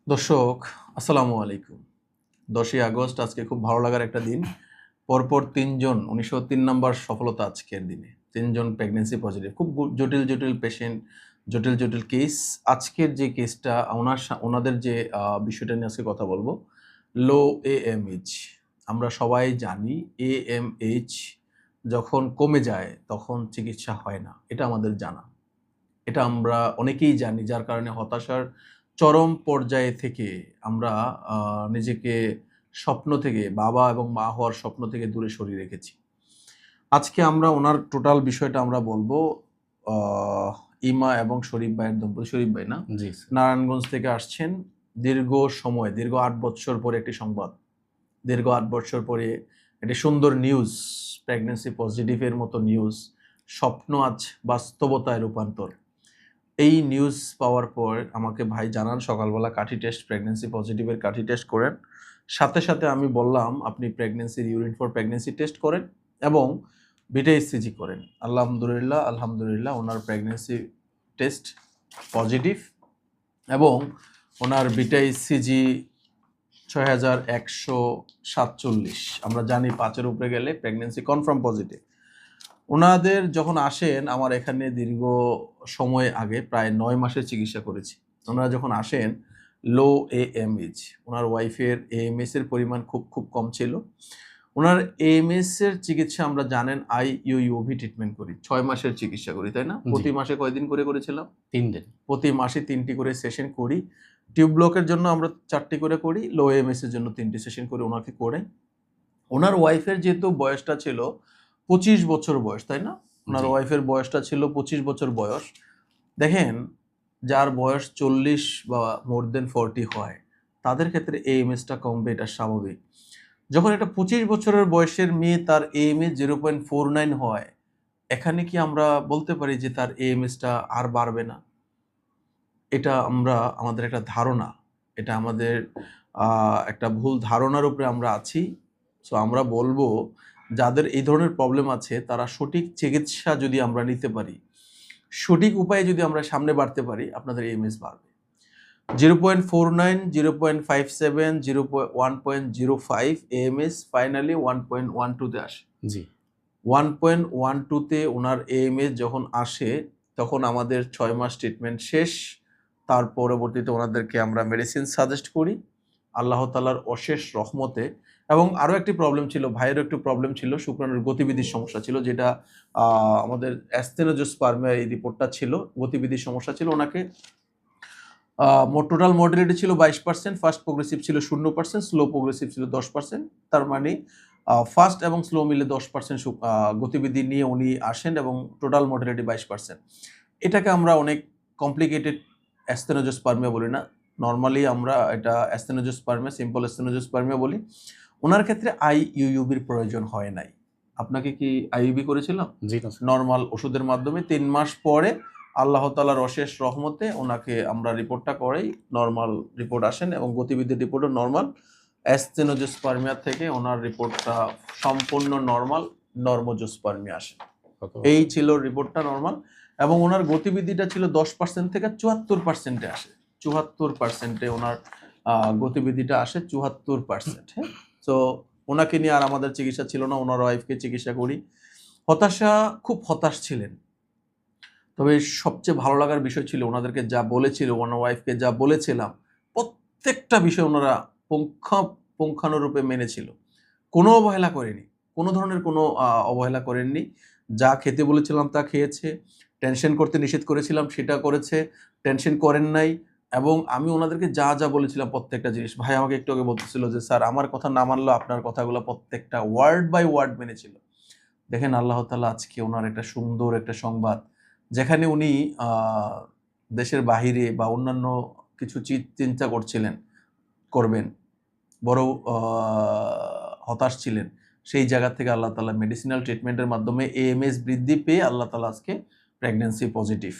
দর্শক আসসালামু আলাইকুম। 10ই আগস্ট আজকে খুব ভালো লাগার একটা দিন। পরপর ৩ জন ১৯০৩ নাম্বার সফলতা আজকের দিনে। ৩ জন প্রেগন্যান্সি পজিটিভ। খুব জটিল পেশেন্ট, জটিল কেস। আজকের যে কেসটা ওনাদের যে বিষয়টা নিয়ে আজকে কথা বলবো। লো AMH আমরা সবাই জানি AMH যখন কমে যায় তখন চিকিৎসা হয় না। এটা আমাদের জানা। এটা আমরা অনেকেই জানি, যার কারণে হতাশার চরম পর্যায়ে থেকে আমরা নিজেকে স্বপ্ন থেকে, বাবা এবং মা হওয়ার স্বপ্ন থেকে দূরে সরিয়ে রেখেছি। আজকে আমরা ওনার টোটাল বিষয়টা আমরা বলবো। ইমা এবং শরীফ ভাইয়ের দম্পতি, শরীফ ভাই না, জি নারায়ণগঞ্জ থেকে আসছেন। দীর্ঘ ৮ বছর পরে একটি সংবাদ, দীর্ঘ ৮ বছর পরে একটি সুন্দর নিউজ, প্রেগন্যান্সি পজিটিভের মতো নিউজ, স্বপ্ন আজ বাস্তবতায় রূপান্তর। এই নিউজ পাওয়ার পর আমাকে ভাই জানান সকালবেলা কাঠি টেস্ট, প্রেগন্যান্সি পজিটিভের কাঠি টেস্ট করেন। সাথে আমি বললাম আপনি প্রেগন্যান্সির ইউরিন ফর প্রেগন্যান্সি টেস্ট করেন এবং বিটা ইসিজি করেন। আলহামদুলিল্লাহ ওনার প্রেগন্যান্সি টেস্ট পজিটিভ এবং ওনার বিটা ইসিজি ৬১৪৭। আমরা জানি ৫-এর উপরে গেলে প্রেগন্যান্সি কনফার্ম পজিটিভ। ওনাদের যখন আসেন আমার এখানে দীর্ঘ সময় আগে প্রায় ৯ মাসের চিকিৎসা করেছি। ওনারা যখন আসেন লো AMH, ওনার ওয়াইফের AMS এর পরিমাণ খুব কম ছিল। ওনার AMS এর চিকিৎসা আমরা জানেন IUUV ট্রিটমেন্ট করি, ৬ মাসের চিকিৎসা করি, তাই না? প্রতি মাসে কয়দিন করে করেছিলাম? ৩ দিন। প্রতি মাসে ৩টি করে সেশন করি। টিউব ব্লকের জন্য আমরা 4টি করে করি, লো AMS এর জন্য 3টি সেশন করে ওনাকে করে। ওনার ওয়াইফের যেহেতু বয়সটা ছিল 25 বছর বয়স, তাই না? ওনার ওয়াইফের বয়সটা ছিল 25 বছর বয়স। দেখেন, যার বয়স 40 বা মোর দেন 40 হয় তাদের ক্ষেত্রে AMS-টা কমবে, এটা স্বাভাবিক। যখন একটা 25 বছরের বয়সের মেয়ে তার AMS 0.49 হয়, এখানে কি আমরা বলতে পারি যে তার AMS-টা আর বাড়বে না? এটা আমাদের একটা ধারণা, এটা আমাদের একটা ভুল ধারণার উপরে আমরা আছি। সো আমরা বলবো যাদের এই ধরনের প্রবলেম আছে তারা সঠিক চিকিৎসা যদি আমরা নিতে পারি, সঠিক উপায়ে যদি আমরা সামনে বাড়তে পারি, আপনাদের AMS বাড়বে। 0.49, 0.57, 1.05 AMS ফাইনালি 1.12 তে আসে। জি 1.12 তে ওনার AMS যখন আসে তখন আমাদের 6 মাস ট্রিটমেন্ট শেষ। তার পরবর্তীতে ওনাদেরকে আমরা মেডিসিন সাজেস্ট করি আল্লাহ তাআলার অশেষ রহমতে। এবং আরও একটি প্রবলেম ছিল, ভাইয়েরও একটু প্রবলেম ছিল, শুক্রাণুর গতিবিধির সমস্যা ছিল, যেটা আমাদের অ্যাস্টেনোজোস্পার্মিয়া এই রিপোর্টটা ছিল, গতিবিধির সমস্যা ছিল। ওনাকে টোটাল মর্টালিটি ছিল 22%, ফার্স্ট প্রোগ্রেসিভ ছিল 0%, স্লো প্রোগ্রেসিভ ছিল 10%। তার মানে ফার্স্ট এবং স্লো মিলে 10% গতিবিধি নিয়ে উনি আসেন এবং টোটাল মর্টালিটি 22%। এটাকে আমরা অনেক কমপ্লিকেটেড অ্যাস্টেনোজোস্পার্মিয়া বলি না, নর্মালি আমরা এটা অ্যাস্টেনোজোস্পার্মিয়া, সিম্পল অ্যাস্টেনোজোস্পার্মিয়া বলি। ওনার ক্ষেত্রে IUUবির প্রয়োজন হয় নাই। আপনাকে কি IUবি করেছিলাম? জি নর্মাল ওষুধের মাধ্যমে 3 মাস পরে আল্লাহ তাআলার অশেষ রহমতে ওনাকে আমরা রিপোর্টটা করাই, নর্মাল রিপোর্ট আসেন এবং গতিবিধির রিপোর্টও নর্মাল। অ্যাস্টেনোজোস্পার্মিয়া থেকে ওনার রিপোর্টটা সম্পূর্ণ নর্মাল, নর্মোজোস্পার্মিয়া আসে। এই ছিল রিপোর্টটা নর্মাল এবং ওনার গতিবিধিটা ছিল 10% থেকে 74%-এ আসে। 74%-এ ওনার গতিবিধিটা আসে, 74%। হ্যাঁ, সো ওনাকে নিয়ে আর আমাদের চিকিৎসা ছিল না, ওনার ওয়াইফকে চিকিৎসা করি। খুব হতাশ ছিলেন। তবে সবচেয়ে ভালো লাগার বিষয় ছিল ওনাদেরকে যা বলেছিল, ওনার ওয়াইফকে যা বলেছিলাম প্রত্যেকটা বিষয় ওনারা পুঙ্খানুরূপে মেনেছিল। কোনো অবহেলা করেনি, কোনো ধরনের কোনো অবহেলা করেননি। যা খেতে বলেছিলাম তা খেয়েছে, টেনশন করতে নিষেধ করেছিলাম সেটা করেছে, টেনশন করেন নাই। এবং আমি ওনাদেরকে যা বলেছিলাম প্রত্যেকটা জিনিস, ভাই আমাকে একটু আগে বলতেছিল যে স্যার আমার কথা না মানলেও আপনার কথাগুলো প্রত্যেকটা ওয়ার্ড বাই ওয়ার্ড মেনেছিল। দেখেন আল্লাহ তাআলা আজকে ওনার একটা সুন্দর একটা সংবাদ, যেখানে উনি দেশের বাহিরে বা অন্যান্য কিছু চিন্তা করবেন, বড় হতাশ ছিলেন, সেই জায়গা থেকে আল্লাহ তাআলা মেডিসিনাল ট্রিটমেন্টের মাধ্যমে AMS বৃদ্ধি পেয়ে আল্লাহ তাআলা আজকে প্রেগন্যান্সি পজিটিভ।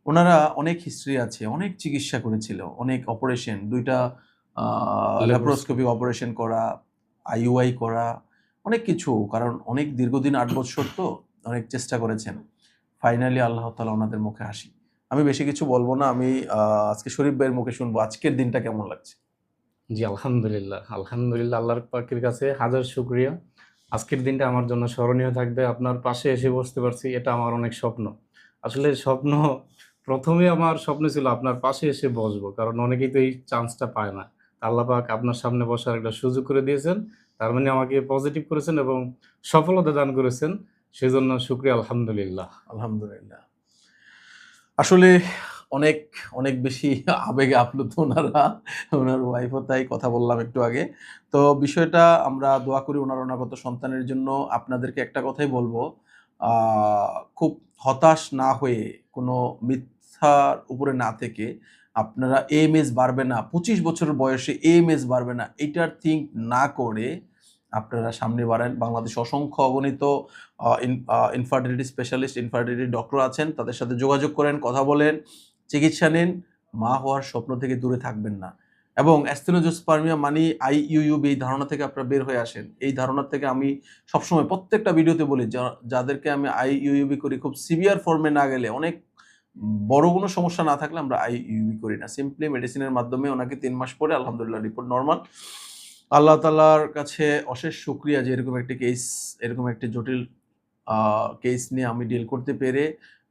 ওনারা অনেক হিস্ট্রি আছে, অনেক চিকিৎসা করেছিল, অনেক অপারেশন, 2টা ল্যাপ্রোস্কোপিক অপারেশন করা, IUI করা, অনেক কিছু, কারণ অনেক দীর্ঘদিন 8 বছর তো অনেক চেষ্টা করেছেন। ফাইনালি আল্লাহ তাআলা ওনাদের মুখে হাসি। আমি বেশি কিছু বলবো না, আমি আজকে শরীফ ভাইয়ের মুখে শুনবো আজকের দিনটা কেমন লাগছে। জি, আলহামদুলিল্লাহ, আলহামদুলিল্লাহ, আল্লাহর পাকের কাছে হাজার শুকরিয়া। আজকের দিনটা আমার জন্য স্মরণীয় থাকবে। আপনার পাশে এসে বসতে পারছি, এটা আমার অনেক স্বপ্ন। আসলে স্বপ্ন, ১ম এ আমার স্বপ্ন ছিল আপনার পাশে এসে বসবো। কারণ অনেকেই তো এই চান্সটা পায় না। আল্লাহ পাক আপনার সামনে বসার একটা সুযোগ করে দিয়েছেন। তার মানে আমাকে পজিটিভ করেছেন এবং সফলতা দান করেছেন। সেজন্য শুকরিয়া, আলহামদুলিল্লাহ। আলহামদুলিল্লাহ। আসলে অনেক, অনেক বেশি আবেগে আপ্লুত ওনারা। ওনার ওয়াইফও তাই, কথা বললাম একটু আগে। তো বিষয়টা আমরা দোয়া করি ওনার অনাগত সন্তানের জন্য। আপনাদেরকে একটা কথাই বলবো, আ খুব হতাশ না হয়ে, কোনো মিথ্যার উপরে না থেকে আপনারা AMS বাড়বে না, ২৫ বছরের বয়সে AMS বাড়বে না, এইটার থিঙ্ক না করে আপনারা সামনে বাড়েন। বাংলাদেশে অসংখ্য অগণিত ইনফার্টিলিটি স্পেশালিস্ট, ইনফার্টিলিটি ডক্টর আছেন। তাদের সাথে যোগাযোগ করেন, কথা বলেন, চিকিৎসা নিন। মা হওয়ার স্বপ্ন থেকে দূরে থাকবেন না। এবং অ্যাস্টেনোজোস্পার্মিয়া মানি IUUB, এই ধারণা থেকে আপনারা বের হয়ে আসেন। এই ধারণা থেকে আমি সবসময় প্রত্যেকটা ভিডিওতে বলি, যাদেরকে আমি IUUB করি, খুব সিভিয়ার ফর্মে না গেলে, অনেক বড় কোনো সমস্যা না থাকলে আমরা IUUB করি না। সিম্পলি মেডিসিনের মাধ্যমে ওনাকে ৩ মাস পরে আলহামদুলিল্লাহ রিপোর্ট নরমাল। আল্লাহ তাআলার কাছে অশেষ শুকরিয়া যে এরকম একটি কেস, এরকম একটি জটিল কেস নিয়ে আমি ডিল করতে পেরে,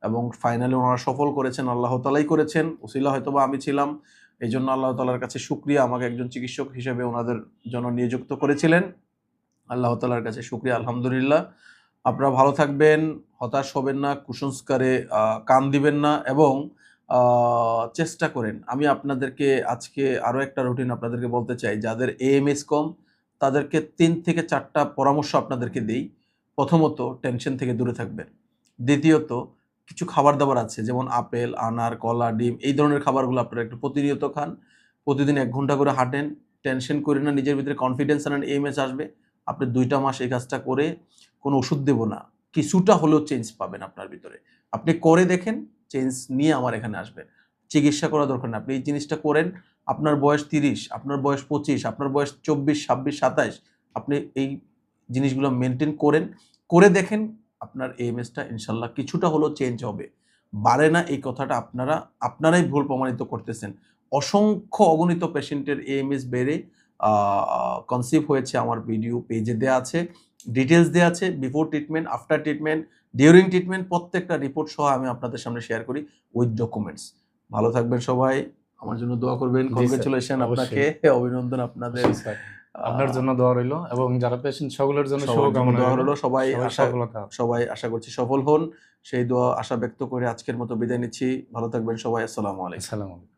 এবং ফাইনালি ওনারা সফল করেছেন, আল্লাহ তাআলাই করেছেন। উসিলা হয়তোবা আমি ছিলাম। এইজন্য আল্লাহ তাআলার কাছে শুকরিয়া, আমাকে একজন চিকিৎসক হিসেবে ওনাদের জন্য নিযুক্ত করেছিলেন। আল্লাহ তাআলার কাছে শুকরিয়া, আলহামদুলিল্লাহ। আপনারা ভালো থাকবেন, হতাশ হবেন না, কুসংস্কারে কান দিবেন না, এবং চেষ্টা করেন। আমি আপনাদেরকে আজকে আরো একটা রুটিন আপনাদেরকে বলতে চাই। যাদের AMS কম, তাদেরকে ৩ থেকে ৪ টা পরামর্শ আপনাদেরকে দেই। প্রথমত, টেনশন থেকে দূরে থাকবেন। দ্বিতীয়ত, কিছু খাবার-দাবার আছে যেমন আপেল, আনার, কলা, ডিম, এই ধরনের খাবারগুলো আপনারা একটু প্রতিনিয়ত খান। প্রতিদিন ১ ঘন্টা করে হাঁটেন। টেনশন করেন না, নিজের ভিতরে কনফিডেন্স আনেন, AMS আসবে। আপনি ২ টা মাস এই কাজটা করে, কোনো ওষুধ দেব না, কিছুটা হলেও চেঞ্জ পাবেন আপনার ভিতরে। আপনি করে দেখেন, চেঞ্জ নিয়ে আমার এখানে আসবেন। চিকিৎসা করা দরকার না। আপনি এই জিনিসটা করেন। আপনার বয়স ৩০, আপনার বয়স ২৫, আপনার বয়স ২৪, ২৬, ২৭, আপনি এই জিনিসগুলো মেইনটেইন করেন। করে দেখেন আপনার AMSটা ইনশাআল্লাহ কিছুটা হলেও চেঞ্জ হবে। বাড়ে না এই কথাটা আপনারাই ভুল প্রমাণিত করতেছেন। অসংখ্য অগণিত পেশেন্টের AMS বেড়ে আ কনসিভ হয়েছে, আমার ভিডিও পেজে দেয়া আছে। ডিটেইলস দেয়া আছে, before treatment, after treatment, during treatment, প্রত্যেকটা রিপোর্ট সহ আমি আপনাদের সামনে শেয়ার করি উইথ ডকুমেন্টস। ভালো থাকবেন সবাই। আমার জন্য দোয়া করবেন। জি স্যার, কংগ্রাচুলেশন আপনাকে। অবশ্যই। অভিনন্দন আপনাদের। অবশ্যই স্যার। আ আপনার জন্য দোয়া রইলো এবং যারা পেশেন্ট সকলের জন্য সবার জন্য শুভকামনা দোয়া রইলো। হলো। সবাই সফলতা। সবাই আশা করছি সফল হন। সেই দোয়া আশা ব্যক্ত করে আজকের মতো বিদায় নিচ্ছি। ভালো থাকবেন সবাই। আসসালামু আলাইকুম। আসসালামু আলাইকুম।